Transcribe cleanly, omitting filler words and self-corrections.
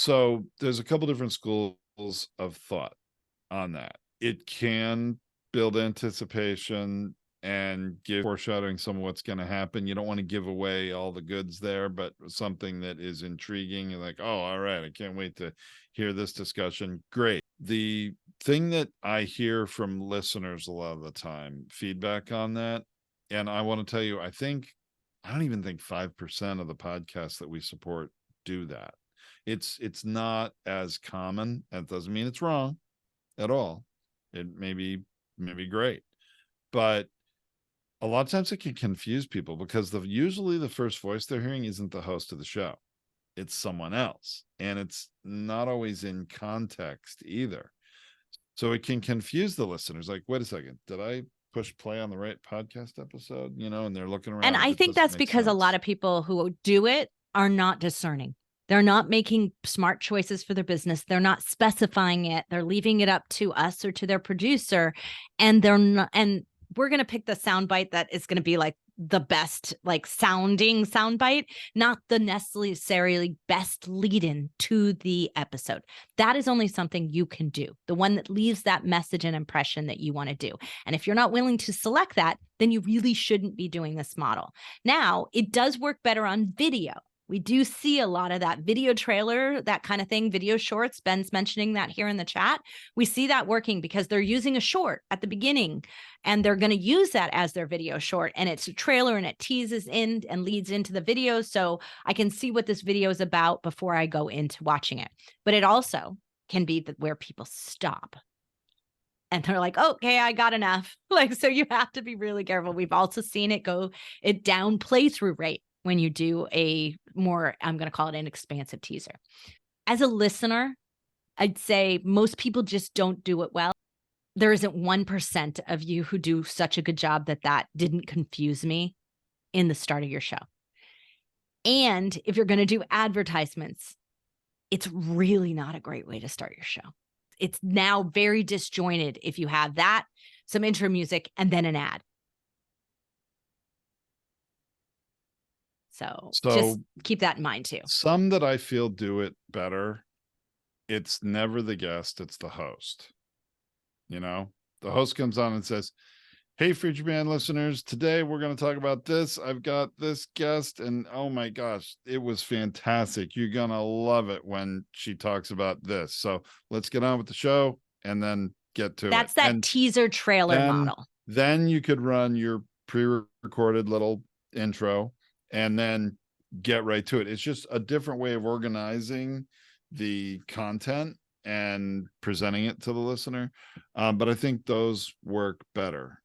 So there's a couple different schools of thought on that. It can build anticipation and give foreshadowing some of what's going to happen. You don't want to give away all the goods there, but something that is intriguing and like, oh, all right, I can't wait to hear this discussion. Great. The thing that I hear from listeners a lot of the time, feedback on that, and I want to tell you, I don't even think 5% of the podcasts that we support do that. It's not as common. That doesn't mean it's wrong at all. It may be great, but a lot of times it can confuse people because usually the first voice they're hearing isn't the host of the show. It's someone else, and it's not always in context either. So it can confuse the listeners. Like, wait a second, did I push play on the right podcast episode? And they're looking around. And I think that's because a lot of people who do it are not discerning. They're not making smart choices for their business. They're not specifying it. They're leaving it up to us or to their producer. And they're not, and we're going to pick the soundbite that is going to be like the best, like sounding soundbite, not the necessarily best lead in to the episode. That is only something you can do. The one that leaves that message and impression that you want to do. And if you're not willing to select that, then you really shouldn't be doing this model. Now, it does work better on video. We do see a lot of that video trailer, that kind of thing, video shorts. Ben's mentioning that here in the chat. We see that working because they're using a short at the beginning and they're going to use that as their video short. And it's a trailer and it teases in and leads into the video. So I can see what this video is about before I go into watching it. But it also can be where people stop. And they're like, okay, I got enough. Like, so you have to be really careful. We've also seen it down playthrough rate when you do a more, I'm going to call it an expansive teaser. As a listener, I'd say most people just don't do it well. There isn't 1% of you who do such a good job that didn't confuse me in the start of your show. And if you're going to do advertisements, it's really not a great way to start your show. It's now very disjointed if you have that, some intro music, and then an ad. So just keep that in mind too. Some that I feel do it better. It's never the guest, it's the host. The host comes on and says, hey, Future Band listeners, today we're going to talk about this. I've got this guest, and oh my gosh, it was fantastic. You're going to love it when she talks about this. So let's get on with the show and then get to it. That's that teaser trailer model. Then you could run your pre-recorded little intro and then get right to it. It's just a different way of organizing the content and presenting it to the listener. But I think those work better.